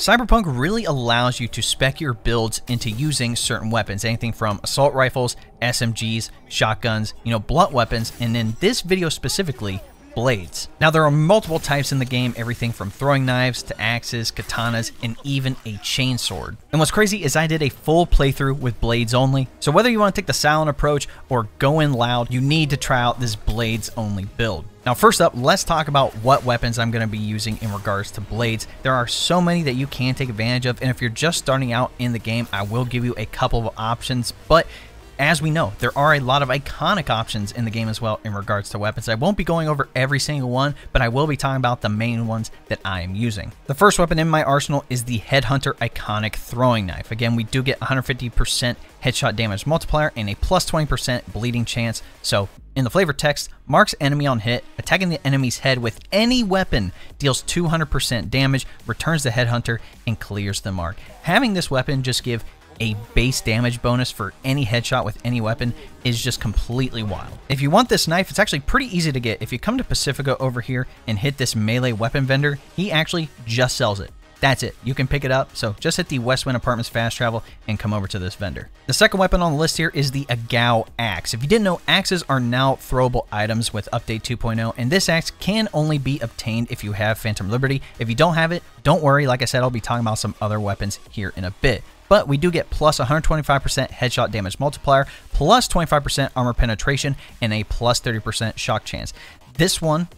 Cyberpunk really allows you to spec your builds into using certain weapons, anything from assault rifles, SMGs, shotguns, blunt weapons, and in this video specifically, blades. Now there are multiple types in the game, everything from throwing knives to axes, katanas, and even a chainsword. And what's crazy is I did a full playthrough with blades only, so whether you want to take the silent approach or go in loud, you need to try out this blades only build. Now first up, let's talk about what weapons I'm going to be using in regards to blades. There are so many that you can take advantage of, and if you're just starting out in the game, I will give you a couple of options, but as we know, there are a lot of iconic options in the game as well in regards to weapons. I won't be going over every single one, but I will be talking about the main ones that I am using. The first weapon in my arsenal is the Headhunter iconic throwing knife. Again, we do get 150% headshot damage multiplier and a plus 20% bleeding chance. So in the flavor text, marks enemy on hit, attacking the enemy's head with any weapon, deals 200% damage, returns the Headhunter, and clears the mark. Having this weapon just give a base damage bonus for any headshot with any weapon is just completely wild. If you want this knife, it's actually pretty easy to get. If you come to Pacifica over here and hit this melee weapon vendor, he actually just sells it. That's it. You can pick it up, so just hit the Westwind Apartments fast travel and come over to this vendor. The second weapon on the list here is the Agao axe. If you didn't know, axes are now throwable items with update 2.0, and this axe can only be obtained if you have Phantom Liberty. If you don't have it, don't worry. Like I said, I'll be talking about some other weapons here in a bit. But we do get plus 125% headshot damage multiplier, plus 25% armor penetration, and a plus 30% shock chance. This one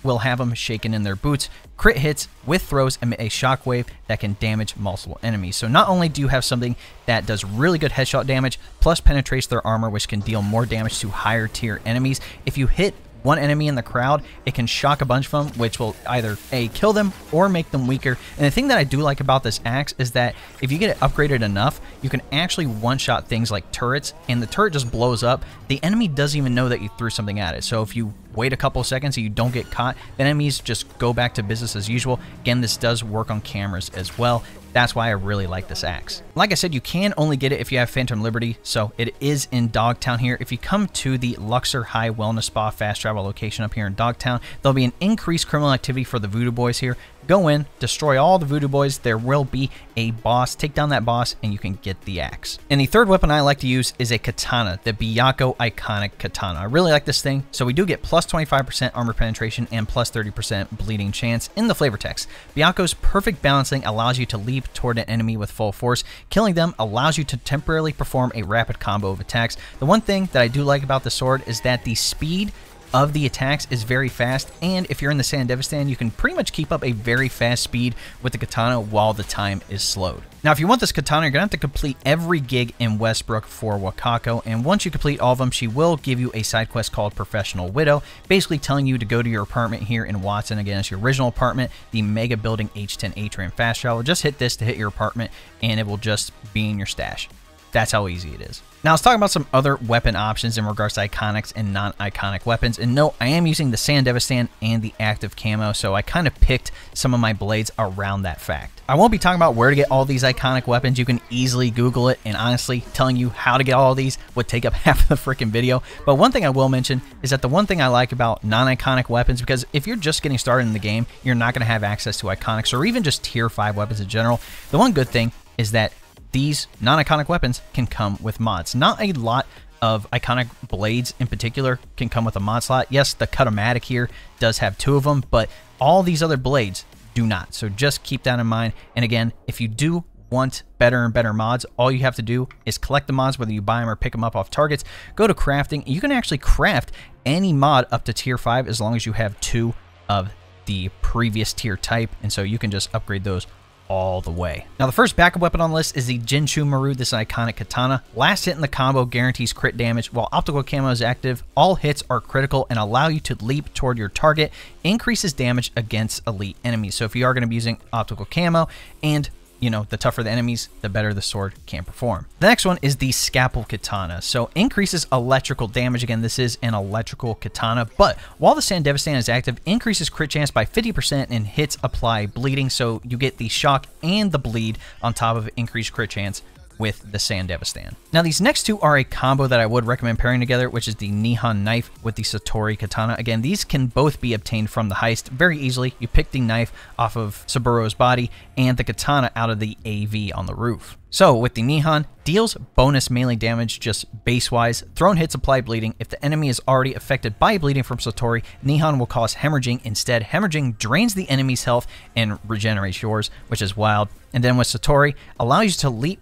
will have them shaking in their boots. Crit hits with throws emit a shockwave that can damage multiple enemies. So not only do you have something that does really good headshot damage, plus penetrates their armor, which can deal more damage to higher tier enemies. If you hit one enemy in the crowd, it can shock a bunch of them, which will either kill them or make them weaker. And the thing that I do like about this axe is that if you get it upgraded enough, you can actually one-shot things like turrets, and the turret just blows up. The enemy doesn't even know that you threw something at it. So if you wait a couple of seconds and you don't get caught, the enemies just go back to business as usual. Again, this does work on cameras as well. That's why I really like this axe. Like I said, you can only get it if you have Phantom Liberty, so it is in Dogtown here. If you come to the Luxor High Wellness Spa fast travel location up here in Dogtown, there'll be an increased criminal activity for the Voodoo Boys here. Go in, destroy all the Voodoo Boys. There will be a boss. Take down that boss and you can get the axe. And the third weapon I like to use is a katana, the Byakuya iconic katana. I really like this thing. So we do get plus 25% armor penetration and plus 30% bleeding chance in the flavor text. Byakuya's perfect balancing allows you to leap toward an enemy with full force. Killing them allows you to temporarily perform a rapid combo of attacks. The one thing that I do like about the sword is that the speed of the attacks is very fast, and if you're in the Sandevistan, you can pretty much keep up a very fast speed with the katana while the time is slowed. Now, if you want this katana, you're going to have to complete every gig in Westbrook for Wakako, and once you complete all of them, she will give you a side quest called Professional Widow, basically telling you to go to your apartment here in Watson. Again, it's your original apartment, the Mega Building H10 Atrium Fast Travel. Just hit this to hit your apartment, and it will just be in your stash. That's how easy it is. Now let's talk about some other weapon options in regards to iconics and non-iconic weapons. And no, I am using the Sandevistan and the active camo, so I kind of picked some of my blades around that fact. I won't be talking about where to get all these iconic weapons. You can easily Google it, and honestly, telling you how to get all of these would take up half of the freaking video. But one thing I will mention is that the one thing I like about non-iconic weapons, because if you're just getting started in the game, you're not going to have access to iconics or even just tier 5 weapons in general. The one good thing is that these non-iconic weapons can come with mods. Not a lot of iconic blades in particular can come with a mod slot. Yes, the Cut-O-Matic here does have 2 of them, but all these other blades do not. So just keep that in mind. And again, if you do want better and better mods, all you have to do is collect the mods, whether you buy them or pick them up off targets. Go to crafting. You can actually craft any mod up to tier 5 as long as you have 2 of the previous tier type. And so you can just upgrade those all the way. Now the first backup weapon on the list is the Jinshu Maru, this iconic katana. Last hit in the combo guarantees crit damage. While optical camo is active, all hits are critical and allow you to leap toward your target, increases damage against elite enemies. So if you are going to be using optical camo, and the tougher the enemies, the better the sword can perform. The next one is the Scalpel Katana. So increases electrical damage. Again, this is an electrical katana, but while the Sandevistan is active, increases crit chance by 50% and hits apply bleeding. So you get the shock and the bleed on top of increased crit chance with the Sandevistan. Now these next two are a combo that I would recommend pairing together, which is the Nihon knife with the Satori katana. Again, these can both be obtained from the heist very easily. You pick the knife off of Saburo's body and the katana out of the AV on the roof. So with the Nihon, deals bonus melee damage just base-wise. Thrown hits apply bleeding. If the enemy is already affected by bleeding from Satori, Nihon will cause hemorrhaging instead. Hemorrhaging drains the enemy's health and regenerates yours, which is wild. And then with Satori, allows you to leap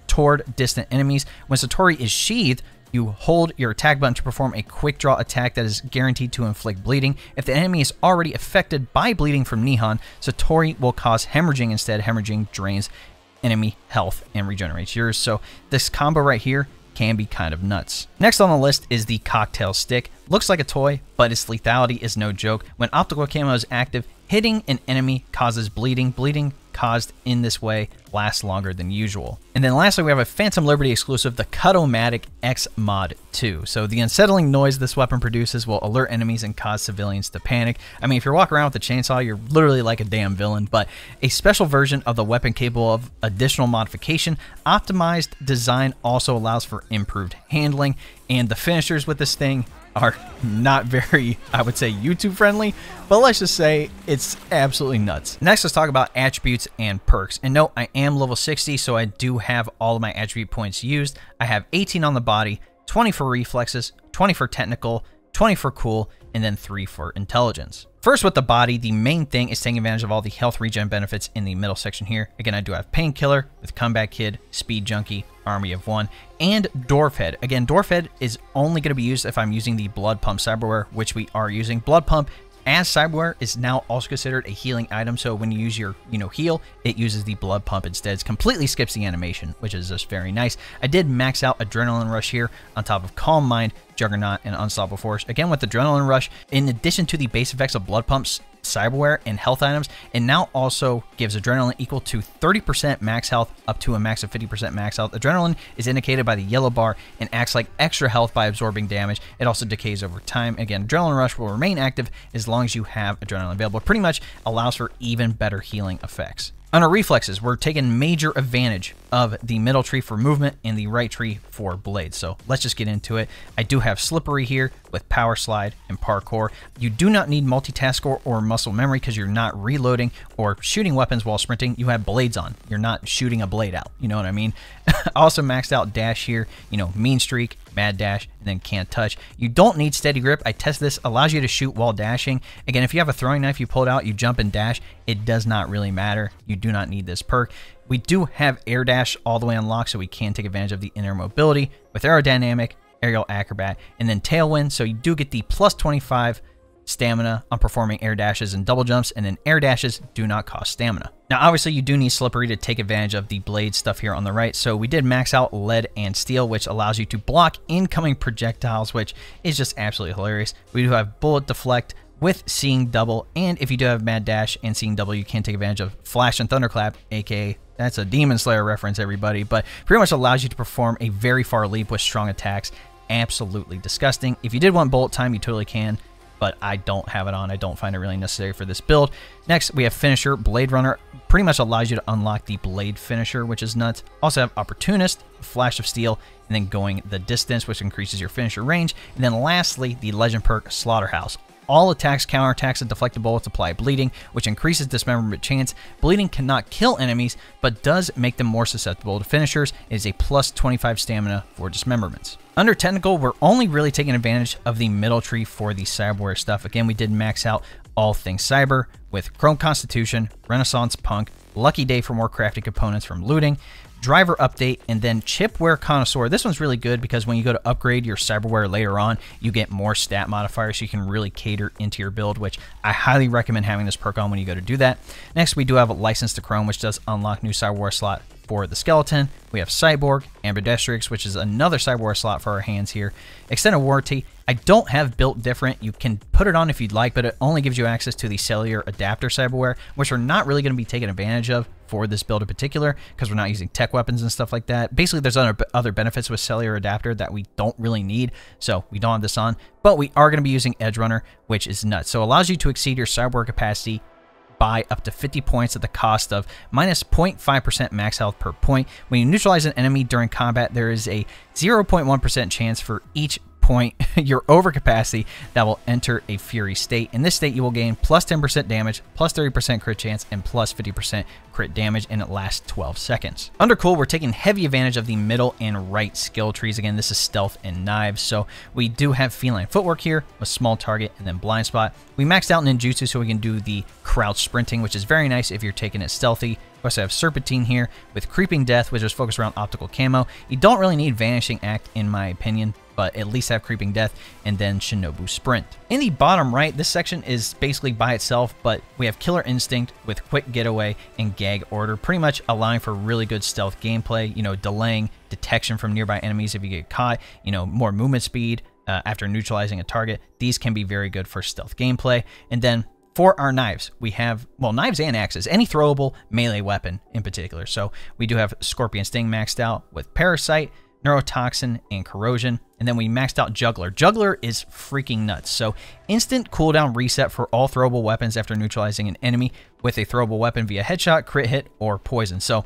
toward distant enemies. When Satori is sheathed, you hold your attack button to perform a quick draw attack that is guaranteed to inflict bleeding. If the enemy is already affected by bleeding from Nihon, Satori will cause hemorrhaging instead. Hemorrhaging drains enemy health and regenerates yours. So this combo right here can be kind of nuts. Next on the list is the cocktail stick. Looks like a toy, but its lethality is no joke. When optical camo is active, hitting an enemy causes bleeding. Bleeding caused in this way lasts longer than usual. And then lastly, we have a Phantom Liberty exclusive, the Cutomatic X Mod 2. So the unsettling noise this weapon produces will alert enemies and cause civilians to panic. I mean, if you're walking around with a chainsaw, you're literally like a damn villain, but a special version of the weapon capable of additional modification. Optimized design also allows for improved handling, and the finishers with this thing are not very, I would say, YouTube friendly, but let's just say it's absolutely nuts. Next, let's talk about attributes and perks. And no, I am level 60, so I do have all of my attribute points used. I have 18 on the body, 20 for reflexes, 20 for technical, 20 for cool, and then 3 for intelligence. First, with the body, the main thing is taking advantage of all the health regen benefits in the middle section here. Again, I do have Painkiller with Comeback Kid, Speed Junkie, Army of One, and Dwarf Head. Again, Dwarf Head is only going to be used if I'm using the Blood Pump Cyberware, which we are using. Blood Pump as Cyberware is now also considered a healing item, so when you use your, heal, it uses the Blood Pump instead. It completely skips the animation, which is just very nice. I did max out Adrenaline Rush here on top of Calm Mind, Juggernaut, and Unstoppable Force. Again, with Adrenaline Rush, in addition to the base effects of Blood Pump's Cyberware and health items, it now also gives Adrenaline equal to 30% max health up to a max of 50% max health. Adrenaline is indicated by the yellow bar and acts like extra health by absorbing damage. It also decays over time. Again, Adrenaline Rush will remain active as long as you have Adrenaline available. It pretty much allows for even better healing effects. Under reflexes, we're taking major advantage of the middle tree for movement and the right tree for blades. So let's just get into it. I do have Slippery here with Power Slide and Parkour. You do not need multitask or muscle memory because you're not reloading or shooting weapons while sprinting. You have blades on. You're not shooting a blade out. You know what I mean? Also maxed out Dash here, Mean Streak, Mad Dash, and then Can't Touch. You don't need Steady Grip. I tested this. Allows you to shoot while dashing. Again, if you have a throwing knife, you pull it out, you jump and dash. It does not really matter. You do not need this perk. We do have Air Dash all the way unlocked, so we can take advantage of the inner mobility with Aerodynamic, Aerial Acrobat, and then Tailwind. So you do get the plus 25 stamina on performing air dashes and double jumps, and then air dashes do not cost stamina. Now, obviously, you do need Slippery to take advantage of the blade stuff here on the right, so we did max out Lead and Steel, which allows you to block incoming projectiles, which is just absolutely hilarious. We do have Bullet Deflect with Seeing Double, and if you do have Mad Dash and Seeing Double, you can take advantage of Flash and Thunderclap, aka that's a Demon Slayer reference, everybody, but pretty much allows you to perform a very far leap with strong attacks. Absolutely disgusting. If you did want bullet time, you totally can, but I don't have it on. I don't find it really necessary for this build. Next, we have Finisher. Blade Runner pretty much allows you to unlock the Blade Finisher, which is nuts. Also have Opportunist, Flash of Steel, and then Going the Distance, which increases your finisher range. And then lastly, the Legend perk, Slaughterhouse. All attacks, counterattacks, and deflected bullets apply bleeding, which increases dismemberment chance. Bleeding cannot kill enemies, but does make them more susceptible to finishers. It is a plus 25 stamina for dismemberments. Under technical, we're only really taking advantage of the middle tree for the Cyberware stuff. Again, we did max out all things cyber with Chrome Constitution, Renaissance Punk, Lucky Day for more crafted components from looting, Driver Update, and then Chipware Connoisseur. This one's really good because when you go to upgrade your Cyberware later on, you get more stat modifiers, so you can really cater into your build, which I highly recommend having this perk on when you go to do that. Next, we do have a License to Chrome, which does unlock new Cyberware slot for the Skeleton. We have Cyborg, Ambidextrix, which is another Cyberware slot for our hands here. Extended Warranty. I don't have built different. You can put it on if you'd like, but it only gives you access to the cellular adapter Cyberware, which we're not really going to be taking advantage of for this build in particular because we're not using tech weapons and stuff like that. Basically, there's other benefits with cellular adapter that we don't really need, so we don't have this on. But we are going to be using Edge Runner, which is nuts. So it allows you to exceed your Cyberware capacity buy up to 50 points at the cost of minus 0.5% max health per point. When you neutralize an enemy during combat, there is a 0.1% chance for each point your overcapacity that will enter a fury state. In this state, you will gain plus 10% damage, plus 30% crit chance, and plus 50% crit damage, and it lasts 12 seconds. Under Cool, we're taking heavy advantage of the middle and right skill trees. Again, this is stealth and knives, so we do have feline footwork here, a small target, and then blind spot. We maxed out ninjutsu so we can do the crouch sprinting, which is very nice if you're taking it stealthy. We also have Serpentine here with Creeping Death, which is focused around optical camo. You don't really need Vanishing Act, in my opinion, but at least have Creeping Death, and then Shinobu Sprint. In the bottom right, this section is basically by itself, but we have Killer Instinct with Quick Getaway and Gag Order, pretty much allowing for really good stealth gameplay, you know, delaying detection from nearby enemies if you get caught, you know, more movement speed after neutralizing a target. These can be very good for stealth gameplay. And then for our knives, we have, well, knives and axes, any throwable melee weapon in particular. So we do have Scorpion Sting maxed out with Parasite, Neurotoxin, and Corrosion. And then we maxed out Juggler. Juggler is freaking nuts. So instant cooldown reset for all throwable weapons after neutralizing an enemy with a throwable weapon via headshot, crit hit, or poison. So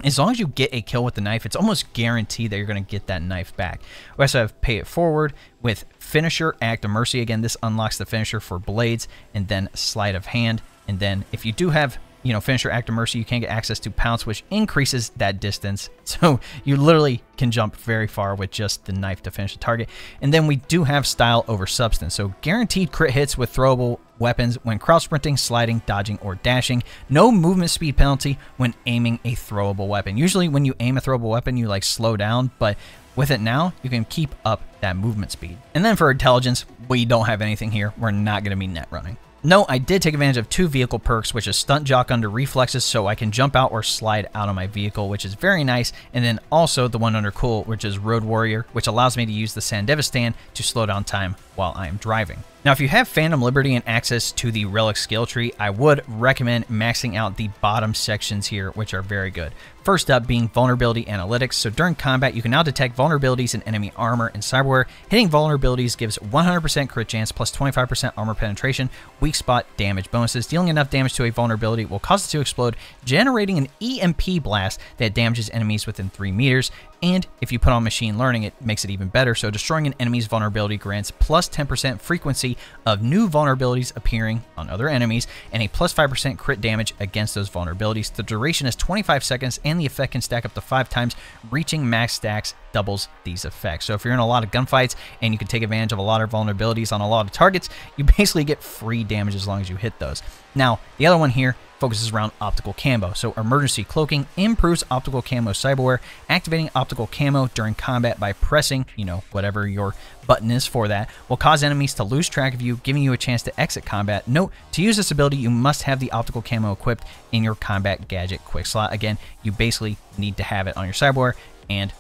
as long as you get a kill with the knife, it's almost guaranteed that you're going to get that knife back. We also have Pay It Forward with Finisher, Act of Mercy. Again, this unlocks the finisher for blades, and then Sleight of Hand. And then if you do have, you know, Finisher, Act of Mercy, you can get access to Pounce, which increases that distance. So you literally can jump very far with just the knife to finish the target. And then we do have Style over Substance. So guaranteed crit hits with throwable weapons when crouch sprinting, sliding, dodging, or dashing. No movement speed penalty when aiming a throwable weapon. Usually when you aim a throwable weapon, you like slow down, but with it now, you can keep up that movement speed. And then for intelligence, we don't have anything here. We're not going to be net running. No, I did take advantage of two vehicle perks, which is Stunt Jock under Reflexes, so I can jump out or slide out of my vehicle, which is very nice. And then also the one under Cool, which is Road Warrior, which allows me to use the Sandevistan to slow down time while I am driving. Now, if you have Phantom Liberty and access to the Relic skill tree, I would recommend maxing out the bottom sections here, which are very good. First up being Vulnerability Analytics. So during combat, you can now detect vulnerabilities in enemy armor and cyberware. Hitting vulnerabilities gives 100% crit chance plus 25% armor penetration, weak spot damage bonuses. Dealing enough damage to a vulnerability will cause it to explode, generating an EMP blast that damages enemies within 3 meters. And if you put on machine learning, it makes it even better. So destroying an enemy's vulnerability grants plus 10% frequency of new vulnerabilities appearing on other enemies and a plus 5% crit damage against those vulnerabilities. The duration is 25 seconds and the effect can stack up to 5 times. Reaching max stacks doubles these effects. So if you're in a lot of gunfights and you can take advantage of a lot of vulnerabilities on a lot of targets, you basically get free damage as long as you hit those. Now, the other one here focuses around optical camo. So emergency cloaking improves optical camo cyberware. Activating optical camo during combat by pressing, you know, whatever your button is for that, will cause enemies to lose track of you, giving you a chance to exit combat. Note, to use this ability, you must have the optical camo equipped in your combat gadget quick slot. Again, you basically need to have it on your cyberware and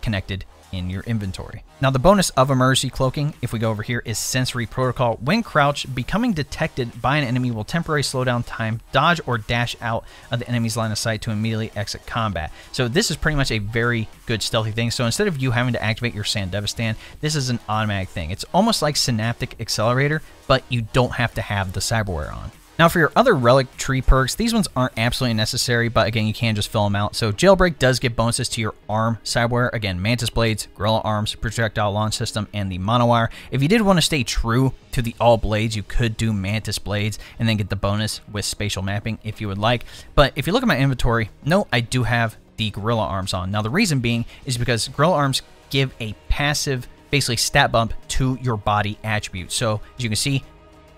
connected in your inventory. Now, the bonus of emergency cloaking, if we go over here, is sensory protocol. When crouched, becoming detected by an enemy will temporarily slow down time, dodge, or dash out of the enemy's line of sight to immediately exit combat. So this is pretty much a very good stealthy thing. So instead of you having to activate your Sandevistan, this is an automatic thing. It's almost like Synaptic Accelerator, but you don't have to have the cyberware on. Now, for your other relic tree perks, these ones aren't absolutely necessary, but again, you can just fill them out. So Jailbreak does give bonuses to your arm cyberware. Again, Mantis Blades, Gorilla Arms, Projectile Launch System, and the Monowire. If you did want to stay true to the all blades, you could do Mantis Blades and then get the bonus with spatial mapping if you would like. But if you look at my inventory, no, I do have the Gorilla Arms on. Now, the reason being is because Gorilla Arms give a passive, basically stat bump to your body attribute. So as you can see,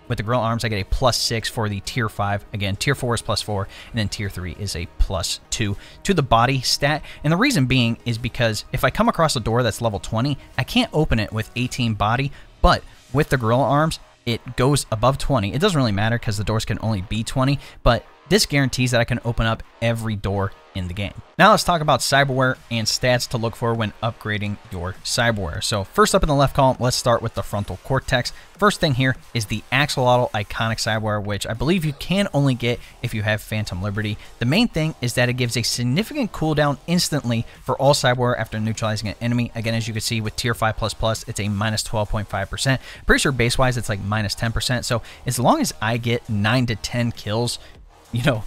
with the Gorilla Arms, I get a +6 for the Tier 5. Again, Tier 4 is +4, and then Tier 3 is a +2 to the body stat. And the reason being is because if I come across a door that's level 20, I can't open it with 18 body, but with the Gorilla Arms, it goes above 20. It doesn't really matter because the doors can only be 20, but This guarantees that I can open up every door in the game. Now let's talk about cyberware and stats to look for when upgrading your cyberware. So first up in the left column, let's start with the frontal cortex. First thing here is the Axolotl iconic cyberware, which I believe you can only get if you have Phantom Liberty. The main thing is that it gives a significant cooldown instantly for all cyberware after neutralizing an enemy. Again, as you can see with tier 5++, it's a minus 12.5%. Pretty sure base wise it's like minus 10%. So as long as I get 9 to 10 kills, you know,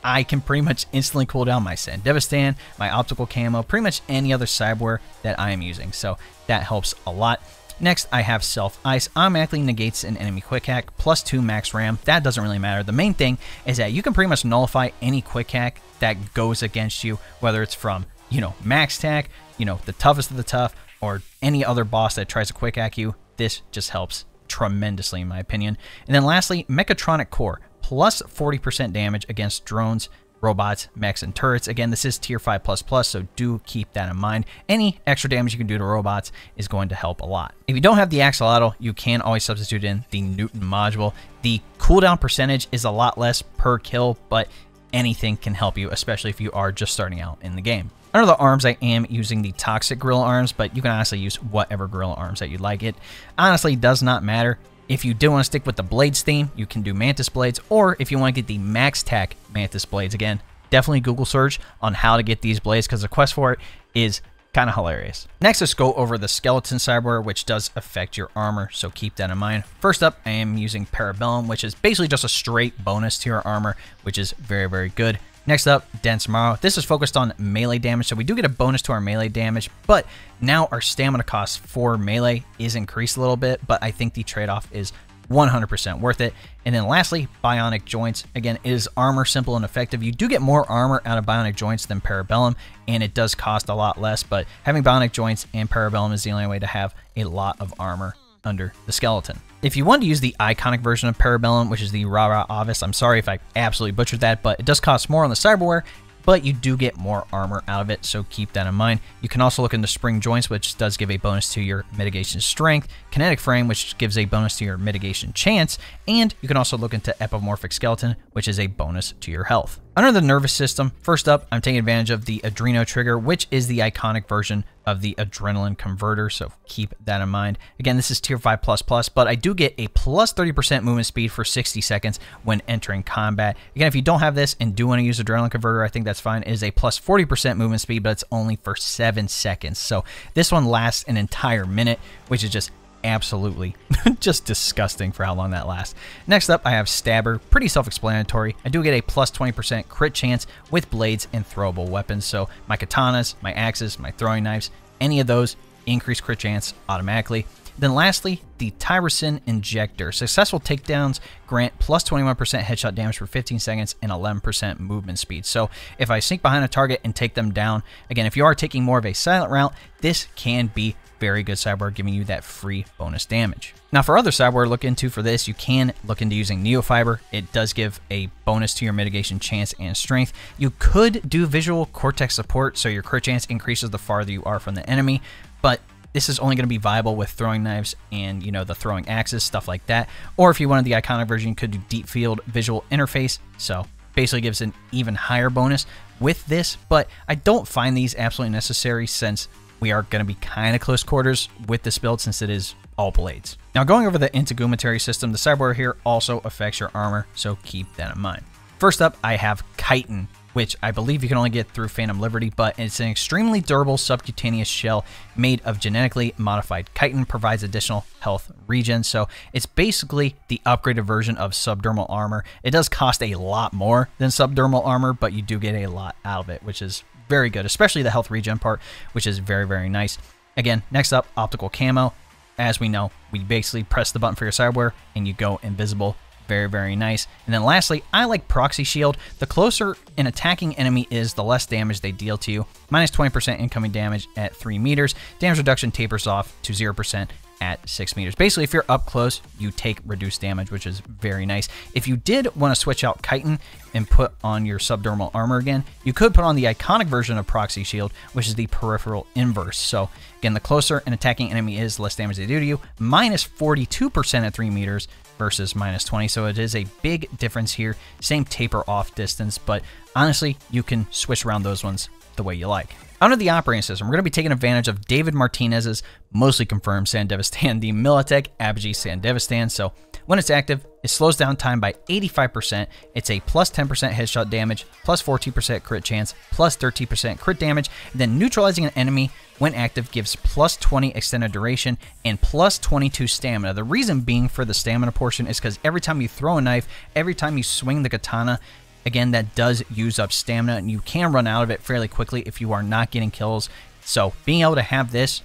I can pretty much instantly cool down my Sandevistan, my optical camo, pretty much any other cyberware that I am using. So that helps a lot. Next, I have Self-Ice. Automatically negates an enemy quick hack, plus 2 max RAM. That doesn't really matter. The main thing is that you can pretty much nullify any quick hack that goes against you, whether it's from, you know, max tack, you know, the toughest of the tough, or any other boss that tries to quick hack you. This just helps tremendously in my opinion. And then lastly, Mechatronic Core. Plus 40% damage against drones, robots, mechs, and turrets. Again, this is tier 5++, so do keep that in mind. Any extra damage you can do to robots is going to help a lot. If you don't have the Axolotl, you can always substitute in the Newton module. The cooldown percentage is a lot less per kill, but anything can help you, especially if you are just starting out in the game. Under the arms, I am using the Toxic Gorilla arms, but you can honestly use whatever gorilla arms that you like. It honestly does not matter. If you do want to stick with the blades theme, you can do Mantis blades, or if you want to get the max tack Mantis blades, again, definitely Google search on how to get these blades because the quest for it is kind of hilarious. Next, let's go over the skeleton cyberware, which does affect your armor, so keep that in mind. First up, I am using Parabellum, which is basically just a straight bonus to your armor, which is very, very good. Next up, Dense Marrow. This is focused on melee damage, so we do get a bonus to our melee damage, but now our stamina cost for melee is increased a little bit, but I think the trade-off is 100% worth it. And then lastly, Bionic Joints. Again, it is armor, simple, and effective. You do get more armor out of Bionic Joints than Parabellum, and it does cost a lot less, but having Bionic Joints and Parabellum is the only way to have a lot of armor under the skeleton. If you want to use the iconic version of Parabellum, which is the Rara Avis, I'm sorry if I absolutely butchered that, but it does cost more on the cyberware, but you do get more armor out of it, so keep that in mind. You can also look into Spring Joints, which does give a bonus to your mitigation strength, Kinetic Frame, which gives a bonus to your mitigation chance, and you can also look into Epimorphic Skeleton, which is a bonus to your health. Under the nervous system, first up, I'm taking advantage of the Adreno Trigger, which is the iconic version of the Adrenaline Converter, so keep that in mind. Again, this is tier 5++, but I do get a plus 30% movement speed for 60 seconds when entering combat. Again, if you don't have this and do want to use Adrenaline Converter, I think that's fine. It is a plus 40% movement speed, but it's only for 7 seconds. So this one lasts an entire minute, which is just absolutely just disgusting for how long that lasts. Next up, I have Stabber. Pretty self-explanatory. I do get a plus 20% crit chance with blades and throwable weapons. So my katanas, my axes, my throwing knives, any of those increase crit chance automatically. Then lastly, the Tyrosin Injector. Successful takedowns grant plus 21% headshot damage for 15 seconds and 11% movement speed. So if I sneak behind a target and take them down, again, if you are taking more of a silent route, this can be very good cyberware, giving you that free bonus damage. Now for other cyberware look into for this, you can look into using Neofiber. It does give a bonus to your mitigation chance and strength. You could do Visual Cortex support, so your crit chance increases the farther you are from the enemy, but this is only going to be viable with throwing knives and, you know, the throwing axes, stuff like that. Or if you wanted the iconic version, you could do Deep Field Visual Interface, so basically gives an even higher bonus with this, but I don't find these absolutely necessary since we are going to be kind of close quarters with this build since it is all blades. Now going over the integumentary system, the cyberware here also affects your armor, so keep that in mind. First up, I have Chitin, which I believe you can only get through Phantom Liberty, but it's an extremely durable subcutaneous shell made of genetically modified chitin, provides additional health regen, so it's basically the upgraded version of subdermal armor. It does cost a lot more than subdermal armor, but you do get a lot out of it, which is very good, especially the health regen part, which is very, very nice. Again, next up, optical camo. As we know, we basically press the button for your cyberware and you go invisible. Very, very nice. And then lastly, I like Proxy Shield. The closer an attacking enemy is, the less damage they deal to you. Minus 20% incoming damage at 3 meters. Damage reduction tapers off to 0% at 6 meters. Basically, if you're up close, you take reduced damage, which is very nice. If you did want to switch out Chitin and put on your subdermal armor again, you could put on the iconic version of Proxy Shield, which is the peripheral inverse. So again, the closer an attacking enemy is, the less damage they do to you. Minus 42% at 3 meters. versus -20, so it is a big difference here. Same taper off distance, but honestly, you can switch around those ones the way you like. Under the operating system, we're going to be taking advantage of David Martinez's mostly confirmed Sandevistan, the Militech Apogee Sandevistan. So when it's active, it slows down time by 85%. It's a plus 10% headshot damage, plus 14% crit chance, plus 13% crit damage. And then neutralizing an enemy when active gives plus 20 extended duration and plus 22 stamina. The reason being for the stamina portion is because every time you throw a knife, every time you swing the katana, again, that does use up stamina, and you can run out of it fairly quickly if you are not getting kills. So being able to have this,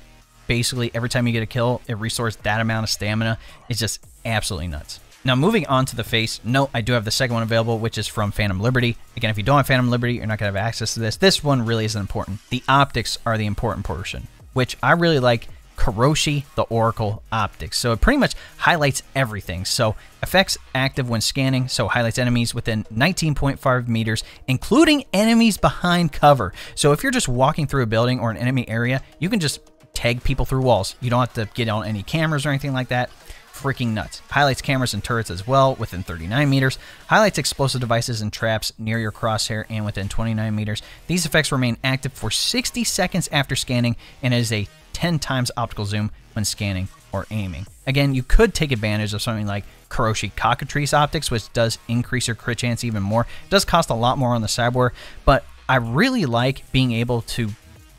basically every time you get a kill, it restores that amount of stamina. It's just absolutely nuts. Now, moving on to the face, note I do have the second one available, which is from Phantom Liberty. Again, if you don't have Phantom Liberty, you're not going to have access to this. This one really isn't important. The optics are the important portion, which I really like. Kuroshi, the Oracle optics. So it pretty much highlights everything. So effects active when scanning, so highlights enemies within 19.5 meters, including enemies behind cover. So if you're just walking through a building or an enemy area, you can just tag people through walls. You don't have to get on any cameras or anything like that. Freaking nuts. Highlights cameras and turrets as well within 39 meters. Highlights explosive devices and traps near your crosshair and within 29 meters. These effects remain active for 60 seconds after scanning, and it is a 10 times optical zoom when scanning or aiming. Again, you could take advantage of something like Kuroshi Cockatrice optics, which does increase your crit chance even more. It does cost a lot more on the Cyberware, but I really like being able to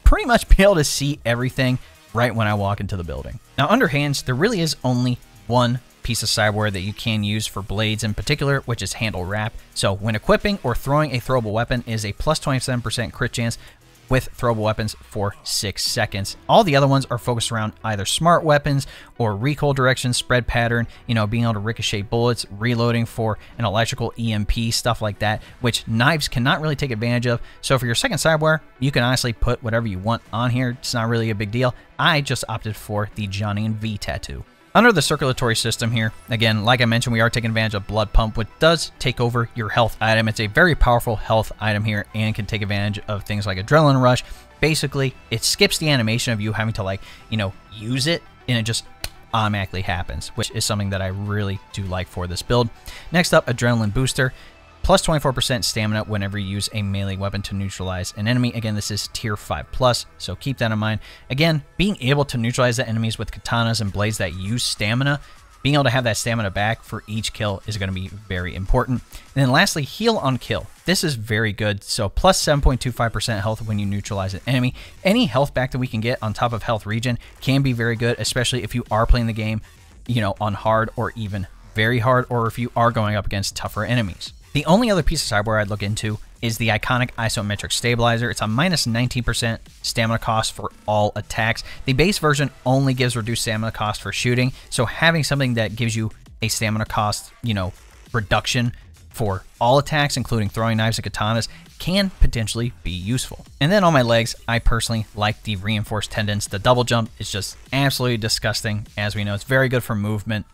pretty much be able to see everything right when I walk into the building. Now, under hands, there really is only one piece of cyberware that you can use for blades in particular, which is handle wrap. So when equipping or throwing a throwable weapon is a plus 27% crit chance with throwable weapons for 6 seconds. All the other ones are focused around either smart weapons or recoil direction, spread pattern, you know, being able to ricochet bullets, reloading for an electrical EMP, stuff like that, which knives cannot really take advantage of. So for your second cyberware, you can honestly put whatever you want on here. It's not really a big deal. I just opted for the Johnny and V tattoo. Under the circulatory system here, again, like I mentioned, we are taking advantage of Blood Pump, which does take over your health item. It's a very powerful health item here and can take advantage of things like Adrenaline Rush. Basically, it skips the animation of you having to, like, you know, use it, and it just automatically happens, which is something that I really do like for this build. Next up, Adrenaline Booster. Plus 24% stamina whenever you use a melee weapon to neutralize an enemy. Again, this is tier 5+, so keep that in mind. Again, being able to neutralize the enemies with katanas and blades that use stamina, being able to have that stamina back for each kill is going to be very important. And then lastly, heal on kill. This is very good, so plus 7.25% health when you neutralize an enemy. Any health back that we can get on top of health regen can be very good, especially if you are playing the game, you know, on hard or even very hard, or if you are going up against tougher enemies. The only other piece of cyberware I'd look into is the iconic isometric stabilizer. It's a minus 19% stamina cost for all attacks. The base version only gives reduced stamina cost for shooting, so having something that gives you a stamina cost, you know, reduction for all attacks, including throwing knives and katanas, can potentially be useful. And then on my legs, I personally like the reinforced tendons. The double jump is just absolutely disgusting. As we know, it's very good for movement.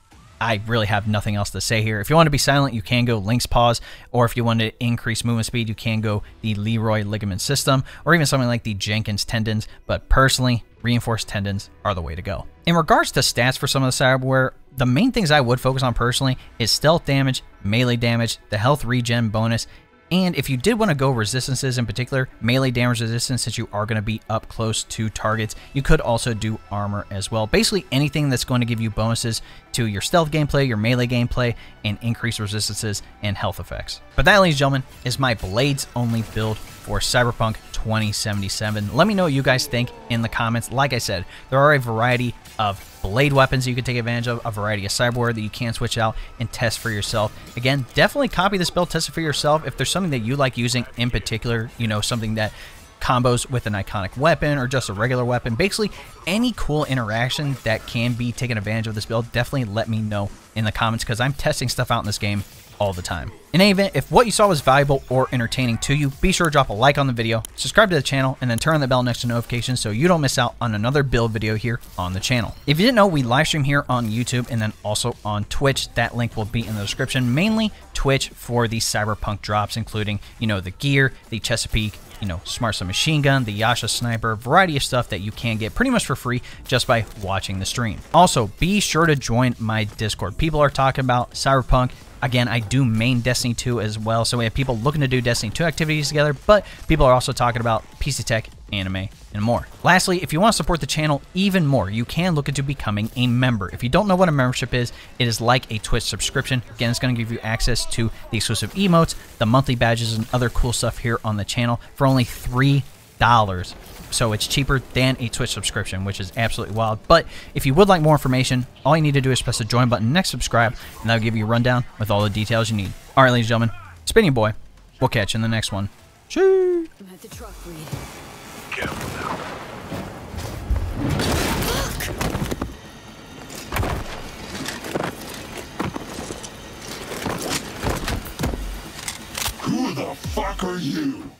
I really have nothing else to say here. If you want to be silent, you can go Link's Paws, or if you want to increase movement speed, you can go the Leroy Ligament System, or even something like the Jenkins Tendons, but personally, reinforced tendons are the way to go. In regards to stats for some of the cyberware, the main things I would focus on personally is stealth damage, melee damage, the health regen bonus, and if you did want to go resistances in particular, melee damage resistance, since you are going to be up close to targets, you could also do armor as well. Basically anything that's going to give you bonuses to your stealth gameplay, your melee gameplay, and increase resistances and health effects. But that, ladies and gentlemen, is my blades only build for Cyberpunk 2077. Let me know what you guys think in the comments. Like I said, there are a variety of blade weapons that you can take advantage of, a variety of cyberware that you can switch out and test for yourself. Again, definitely copy this build, test it for yourself. If there's something that you like using in particular, you know, something that combos with an iconic weapon or just a regular weapon, basically any cool interaction that can be taken advantage of this build, definitely let me know in the comments, because I'm testing stuff out in this game all the time. In any event, if what you saw was valuable or entertaining to you, be sure to drop a like on the video, subscribe to the channel, and then turn on the bell next to notifications so you don't miss out on another build video here on the channel. If you didn't know, we live stream here on YouTube and then also on Twitch. That link will be in the description. Mainly Twitch for the Cyberpunk drops, including, you know, the gear, the Chesapeake, you know, Smart Submachine Gun, the Yasha Sniper, variety of stuff that you can get pretty much for free just by watching the stream. Also, be sure to join my Discord. People are talking about Cyberpunk. Again, I do main Destiny 2 as well, so we have people looking to do Destiny 2 activities together, but people are also talking about PC tech, anime, and more. Lastly, if you want to support the channel even more, you can look into becoming a member. If you don't know what a membership is, it is like a Twitch subscription. Again, it's going to give you access to the exclusive emotes, the monthly badges, and other cool stuff here on the channel for only $3. So it's cheaper than a Twitch subscription, which is absolutely wild. But if you would like more information, all you need to do is press the join button next subscribe, and that'll give you a rundown with all the details you need. All right, ladies and gentlemen, it's been your boy. We'll catch you in the next one. Cheers. Let the truck breathe. Careful now. Who the fuck are you?